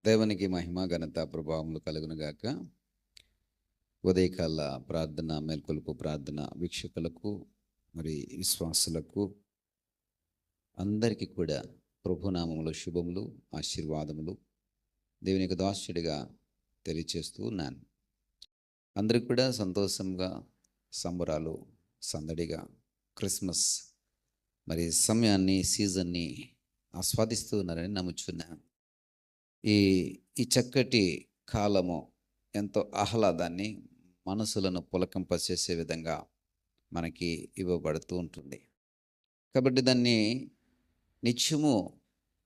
దేవునికి మహిమ ఘనత ప్రభావములు కలుగునుగాక. ఉదయకాల ప్రార్థన, మేల్కొలుపు ప్రార్థన వీక్షకులకు మరి విశ్వాసులకు అందరికీ కూడా ప్రభునామములో శుభములు, ఆశీర్వాదములు దేవుని యొక్క దాసుడిగా తెలియచేస్తూ ఉన్నాను. అందరికీ కూడా సంతోషంగా, సంబరాలు, సందడిగా క్రిస్మస్ మరి సమయాన్ని, సీజన్ని ఆస్వాదిస్తూ ఉన్నారని నమ్ముచున్నాను. ఈ చక్కటి కాలము ఎంతో ఆహ్లాదాన్ని, మనసులను పులకింపచేసే విధంగా మనకి ఇవ్వబడుతూ ఉంటుంది. కాబట్టి దాన్ని నిత్యము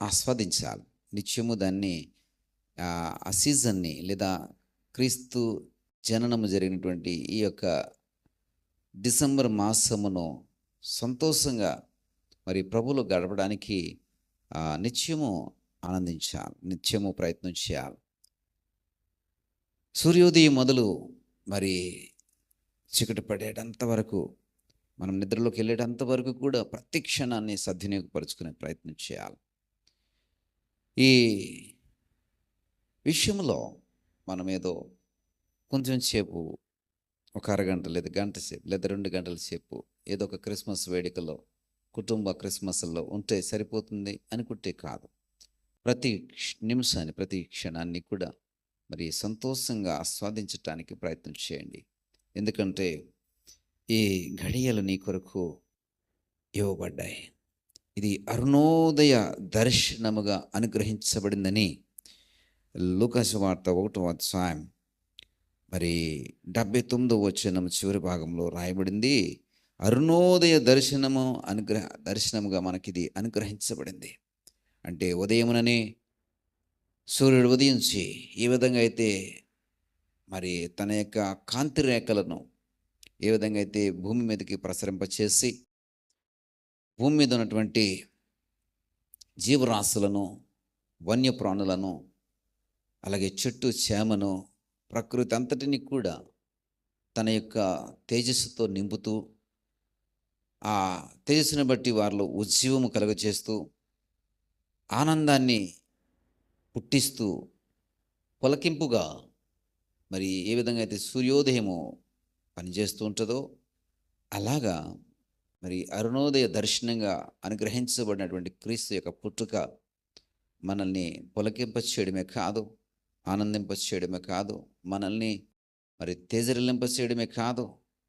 ఆస్వాదించాలి. నిత్యము దాన్ని ఆ సీజన్ని లేదా క్రీస్తు జననము జరిగినటువంటి ఈ యొక్క డిసెంబర్ మాసమును సంతోషంగా మరి ప్రభువులో గడపడానికి నిత్యము ఆనందించాలి, నిత్యము ప్రయత్నం చేయాలి. సూర్యోదయం మొదలు మరి చీకటి పడేటంత వరకు, మనం నిద్రలోకి వెళ్ళేటంత వరకు కూడా ప్రతి క్షణాన్ని సద్వినియోగపరుచుకునే ప్రయత్నం చేయాలి. ఈ విషయంలో మనం ఏదో కొంచెం సేపు, ఒక అరగంట లేదా గంట సేపు లేదా 2 గంటల సేపు ఏదో ఒక క్రిస్మస్ వేడుకలో, కుటుంబ క్రిస్మస్లో ఉంటే సరిపోతుంది అనుకుంటే కాదు. ప్రతి నిమిషాన్ని, ప్రతి క్షణాన్ని కూడా మరి సంతోషంగా ఆస్వాదించటానికి ప్రయత్నం చేయండి. ఎందుకంటే ఈ ఘడియలు నీ కొరకు ఇవ్వబడ్డాయి. ఇది అరుణోదయ దర్శనముగా అనుగ్రహించబడిందని లూకాసు వార్త 1వ అధ్యాయం మరి 79వ వచనం చివరి భాగంలో రాయబడింది. అరుణోదయ దర్శనముగా మనకిది అనుగ్రహించబడింది. అంటే ఉదయముననే సూర్యుడు ఉదయించి ఏ విధంగా అయితే మరి తన యొక్క కాంతి రేఖలను ఏ విధంగా అయితే భూమి మీదకి ప్రసరింపచేసి భూమి మీద ఉన్నటువంటి జీవరాశులను, వన్యప్రాణులను, అలాగే చెట్టు చేమను, ప్రకృతి అంతటిని కూడా తన యొక్క తేజస్సుతో నింపుతూ, ఆ తేజస్సును బట్టి వారిలో ఉజ్జీవము కలుగచేస్తూ, ఆనందాన్ని పుట్టిస్తూ, పొలకింపుగా మరి ఏ విధంగా అయితే సూర్యోదయము పనిచేస్తూ ఉంటుందో అలాగా మరి అరుణోదయ దర్శనంగా అనుగ్రహించబడినటువంటి క్రీస్తు యొక్క పుట్టుక మనల్ని పొలకింపచేయడమే కాదు, ఆనందింపచేయడమే కాదు, మనల్ని మరి తేజరిల్లింపచేయడమే కాదు,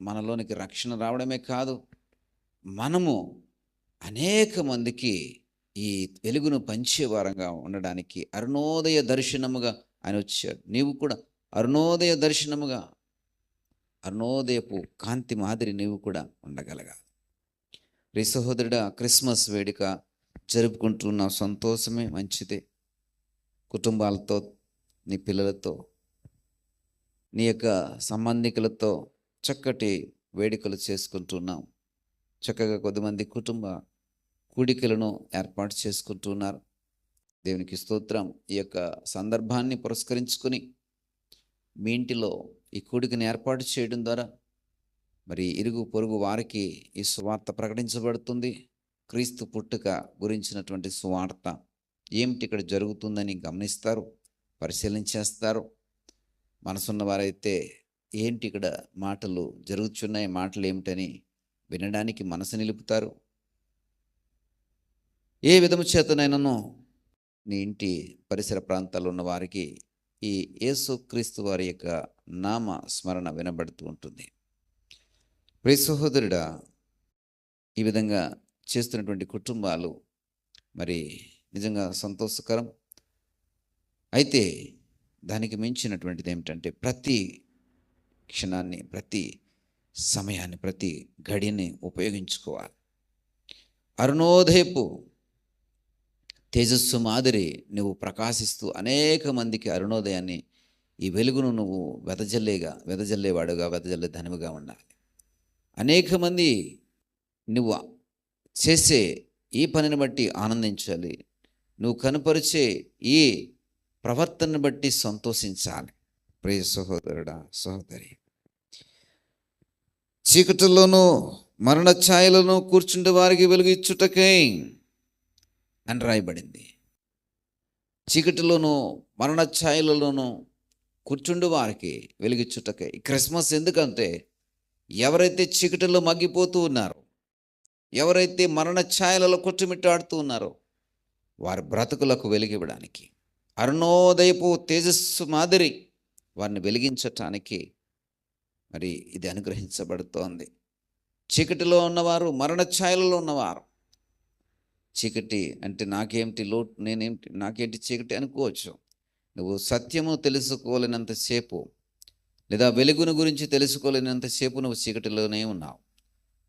మనలోనికి రక్షణ రావడమే కాదు, మనము అనేక మందికి ఈ వెలుగును పంచేవారంగా ఉండడానికి అరుణోదయ దర్శనముగా ఆయన వచ్చాడు. నీవు కూడా అరుణోదయ దర్శనముగా, అరుణోదయపు కాంతి మాదిరి నీవు కూడా ఉండగలగాలి. ప్రియ సహోదరుడా, క్రిస్మస్ వేడుక జరుపుకుంటున్న సంతోషమే మంచిదే. కుటుంబాలతో, నీ పిల్లలతో, నీ యొక్క సంబంధికులతో చక్కటి వేడుకలు చేసుకుంటున్నాం. చక్కగా కొద్దిమంది కుటుంబ కూడికలను ఏర్పాటు చేసుకుంటున్నారు. దేవునికి స్తోత్రం. ఈ యొక్క సందర్భాన్ని పురస్కరించుకొని మీ ఇంటిలో ఈ కూడికను ఏర్పాటు చేయడం ద్వారా మరి ఇరుగు పొరుగు వారికి ఈ సువార్త ప్రకటించబడుతుంది. క్రీస్తు పుట్టుక గురించినటువంటి సువార్త ఏమిటి ఇక్కడ జరుగుతుందని గమనిస్తారు, పరిశీలించేస్తారు. మనసున్న వారైతే ఏంటి ఇక్కడ మాటలు జరుగుతున్నాయి, మాటలు ఏమిటని వినడానికి మనసు నిలుపుతారు. ఏ విధము చేతనైనాను నీ ఇంటి పరిసర ప్రాంతాల్లో ఉన్న వారికి ఈ యేసుక్రీస్తు వారి యొక్క నామ స్మరణ వినబడుతూ ఉంటుంది. ప్రియ సహోదరుడా, ఈ విధంగా చేస్తున్నటువంటి కుటుంబాలు మరి నిజంగా సంతోషకరం. అయితే దానికి మించినటువంటిది ఏమిటంటే ప్రతి క్షణాన్ని, ప్రతి సమయాన్ని, ప్రతి గడిని ఉపయోగించుకోవాలి. అరుణోదయపు తేజస్సు మాదిరి నువ్వు ప్రకాశిస్తూ అనేక మందికి అరుణోదయాన్ని, ఈ వెలుగును నువ్వు వెదజల్లేవాడుగా, వెదజల్లే ధనముగా ఉండాలి. అనేక మంది నువ్వు చేసే ఈ పనిని బట్టి ఆనందించాలి. నువ్వు కనుపరిచే ఈ ప్రవర్తనను బట్టి సంతోషించాలి. ప్రియ సహోదరుడా, సహోదరి, చీకటిలోనూ మరణ ఛాయలను కూర్చుండే వారికి వెలుగు ఇచ్చుటకై అని రాయబడింది. చీకటిలోనూ మరణ ఛాయలలోనూ కూర్చుండు వారికి వెలిగించుటకై. ఈ క్రిస్మస్ ఎందుకంటే ఎవరైతే చీకటిలో మగ్గిపోతూ ఉన్నారో, ఎవరైతే మరణ ఛాయలలో కొట్టుమిట్టాడుతూ ఉన్నారో వారి బ్రతుకులకు వెలిగివ్వడానికి, అరుణోదయపు తేజస్సు మాదిరి వారిని వెలిగించటానికి మరి ఇది అనుగ్రహించబడుతోంది. చీకటిలో ఉన్నవారు, మరణ ఛాయలలో ఉన్నవారు, చీకటి అంటే నాకేమిటి లోటు, నేనేమిటి, నాకేంటి చీకటి అనుకోవచ్చు. నువ్వు సత్యము తెలుసుకోలేనంతసేపు, లేదా వెలుగును గురించి తెలుసుకోలేనంతసేపు నువ్వు చీకటిలోనే ఉన్నావు.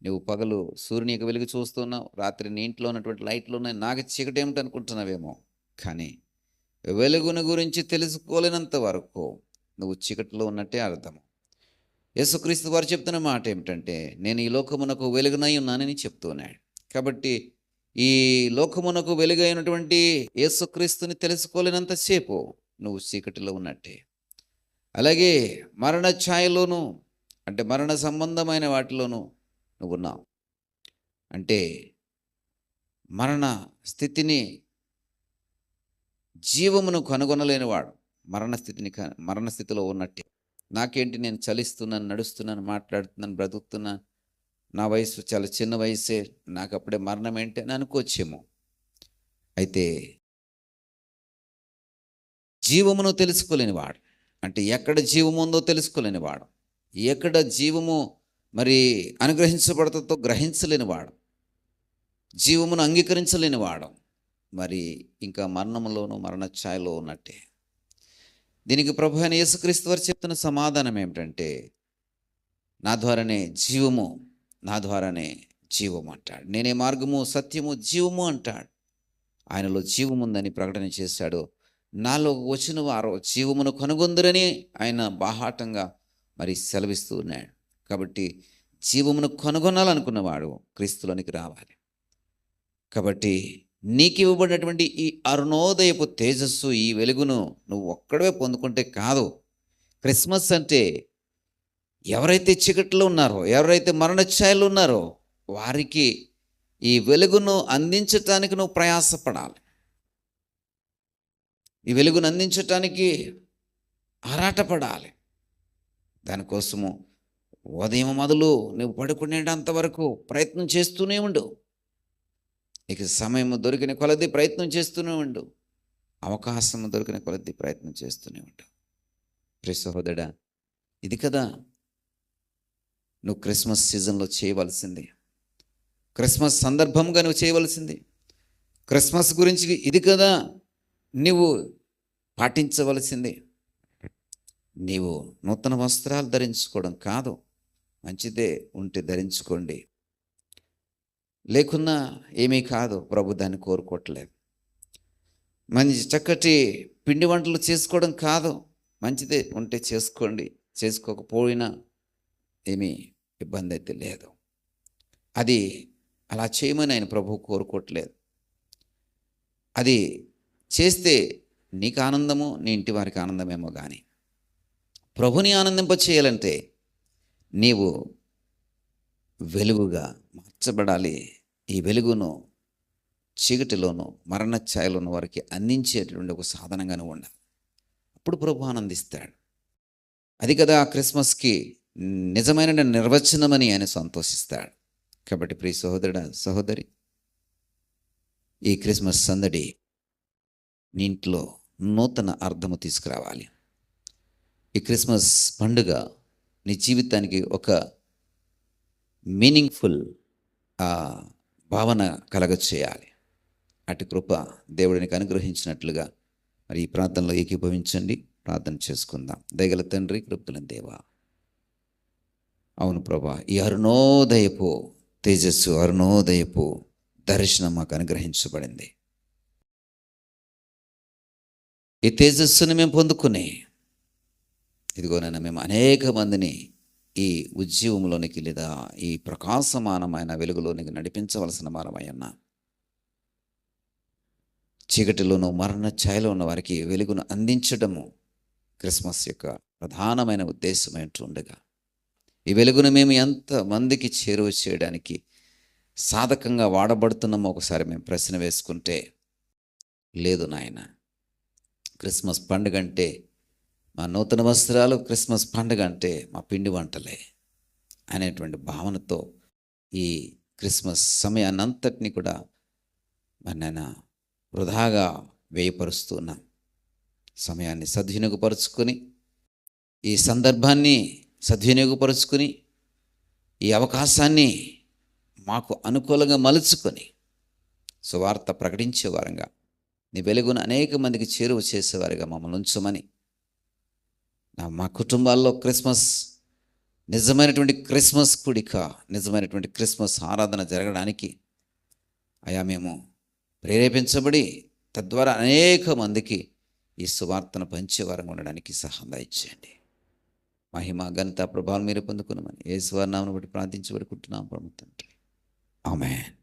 నువ్వు పగలు సూర్యుని యొక్క వెలుగు చూస్తున్నావు, రాత్రి నీ ఇంట్లో ఉన్నటువంటి లైట్లు ఉన్నాయి, నాకు చీకటి ఏమిటి అనుకుంటున్నావేమో. కానీ వెలుగును గురించి తెలుసుకోలేనంత వరకు నువ్వు చీకటిలో ఉన్నట్టే అర్థము. యేసుక్రీస్తు వారు చెప్తున్న మాట ఏమిటంటే, నేను ఈ లోకమునకు వెలుగునై ఉన్నానని చెప్తున్నాడు. కాబట్టి ఈ లోకమునకు వెలుగైనటువంటి యేసుక్రీస్తుని తెలుసుకోలేనంతసేపు నువ్వు చీకటిలో ఉన్నట్టే. అలాగే మరణ ఛాయలోను, అంటే మరణ సంబంధమైన వాటిలోనూ నువ్వు ఉన్నావు. అంటే మరణ స్థితిని, జీవమును కనుగొనలేనివాడు మరణ స్థితిలో ఉన్నట్టే. నాకేంటి, నేను చలిస్తున్నాను, నడుస్తున్నాను, మాట్లాడుతున్నాను, బ్రతుకుతున్నాను, నా వయసు చాలా చిన్న వయసే, నాకు అప్పుడే మరణం ఏంటి అని అనుకోవచ్చేమో. అయితే జీవమును తెలుసుకోలేనివాడు, అంటే ఎక్కడ జీవము ఉందో తెలుసుకోలేనివాడు, ఎక్కడ జీవము మరి అనుగ్రహించబడుతుందో గ్రహించలేనివాడు, జీవమును అంగీకరించలేనివాడు, మరి ఇంకా మరణంలోనూ మరణ ఛాయలో ఉన్నట్టే. దీనికి ప్రభు అయిన యేసుక్రీస్తు వారు చెప్తున్న సమాధానం ఏమిటంటే, నా ద్వారానే జీవము, నా ద్వారానే జీవము అంటాడు. నేనే మార్గము, సత్యము, జీవము అంటాడు. ఆయనలో జీవముందని ప్రకటన చేశాడు. నాలో వచ్చిన వారు జీవమును కనుగొందురని ఆయన బాహాటంగా మరి సెలవిస్తూ ఉన్నాడు. కాబట్టి జీవమును కనుగొనాలనుకున్నవాడు క్రీస్తులోనికి రావాలి. కాబట్టి నీకు ఇవ్వబడినటువంటి ఈ అరుణోదయపు తేజస్సు, ఈ వెలుగును నువ్వు ఒక్కడవే పొందుకుంటే కాదు. క్రిస్మస్ అంటే ఎవరైతే చీకట్లో ఉన్నారో, ఎవరైతే మరణఛాయలు ఉన్నారో వారికి ఈ వెలుగును అందించటానికి నువ్వు ప్రయాసపడాలి. ఈ వెలుగును అందించటానికి ఆరాటపడాలి. దానికోసము ఉదయం మొదలు నువ్వు పడుకునేంత వరకు ప్రయత్నం చేస్తూనే ఉండు. ఇక సమయం దొరికిన కొలది ప్రయత్నం చేస్తూనే ఉండు. అవకాశం దొరికిన కొలది ప్రయత్నం చేస్తూనే ఉండు. ప్రియ సహోదరుడా, ఇది కదా నువ్వు క్రిస్మస్ సీజన్లో చేయవలసింది, క్రిస్మస్ సందర్భంగా నువ్వు చేయవలసింది. క్రిస్మస్ గురించి ఇది కదా నీవు పాటించవలసింది. నీవు నూతన వస్త్రాలు ధరించుకోవడం కాదు, మంచిదే ఉంటే ధరించుకోండి, లేకున్నా ఏమీ కాదు, ప్రభు దాన్ని కోరుకోవట్లేదు. మంచి చక్కటి పిండి వంటలు చేసుకోవడం కాదు, మంచిదే ఉంటే చేసుకోండి, చేసుకోకపోయినా ఏమీ ఇబ్బంది అయితే లేదు. అది అలా చేయమని ఆయన ప్రభు కోరుకోవట్లేదు. అది చేస్తే నీకు ఆనందము, నీ ఇంటి వారికి ఆనందమేమో, కానీ ప్రభుని ఆనందింప చేయాలంటే నీవు వెలుగుగా మార్చబడాలి. ఈ వెలుగును చీకటిలోను మరణ ఛాయలోను వారికి అందించేటువంటి ఒక సాధనంగానే ఉండాలి. అప్పుడు ప్రభు ఆనందిస్తాడు. అది కదా ఆ క్రిస్మస్కి నిజమైన నిర్వచనమని ఆయన సంతోషిస్తాడు. కాబట్టి ప్రియ సహోదరుడా, సహోదరి, ఈ క్రిస్మస్ సందడి నీ ఇంట్లో నూతన అర్థము తీసుకురావాలి. ఈ క్రిస్మస్ పండుగ నీ జీవితానికి ఒక మీనింగ్ఫుల్ భావన కలగచేయాలి. అటు కృప దేవుడినికి అనుగ్రహించినట్లుగా మరి ఈ ప్రార్థనలో ఏకీభవించండి. ప్రార్థన చేసుకుందాం. దయగల తండ్రి, కృపగల దేవా, అవును ప్రభా, ఈ అరుణోదయపు తేజస్సు, అరుణోదయపు దర్శనం మాకు అనుగ్రహించబడింది. ఈ తేజస్సుని మేము పొందుకుని ఇదిగోనైనా మేము అనేక మందిని ఈ ఉజ్జీవంలోనికి, లేదా ఈ ప్రకాశమానమైన వెలుగులోనికి నడిపించవలసిన వారమై ఉన్నాం. చీకటిలోనూ మరణ ఛాయలో ఉన్న వారికి వెలుగును అందించడము క్రిస్మస్ యొక్క ప్రధానమైన ఉద్దేశమైనట్టు ఉండగా, ఈ వెలుగును మేము ఎంతమందికి చేరువ చేయడానికి సాధకంగా వాడబడుతున్నామో ఒకసారి మేము ప్రశ్న వేసుకుంటే, లేదు నాయన, క్రిస్మస్ పండుగ అంటే మా నూతన వస్త్రాలు, క్రిస్మస్ పండుగ అంటే మా పిండి వంటలే అనేటువంటి భావనతో ఈ క్రిస్మస్ సమయాన్నంతటినీ కూడా మరి నేను వృధాగా వ్యయపరుస్తూ ఉన్నాం. సమయాన్ని సద్వినియోగపరుచుకొని, ఈ సందర్భాన్ని సద్వినియోగపరుచుకొని, ఈ అవకాశాన్ని మాకు అనుకూలంగా మలుచుకొని సువార్త ప్రకటించే వారంగా, నీ వెలుగును అనేక మందికి చేరువ చేసేవారిగా మమ్మల్ని ఉంచమని, మా కుటుంబాల్లో క్రిస్మస్ నిజమైనటువంటి క్రిస్మస్ కూడిక, నిజమైనటువంటి క్రిస్మస్ ఆరాధన జరగడానికి అయా మేము ప్రేరేపించబడి తద్వారా అనేక మందికి ఈ సువార్తను పంచేవారంగా ఉండడానికి సహాయం దయచేయండి. మహిమ ఘనత ప్రభావం మీరు పొందుకున్నామని యేసు వారి నామమున బట్టి ప్రార్థించబడుకుంటున్నాం పరమ తండ్రి. ఆమేన్.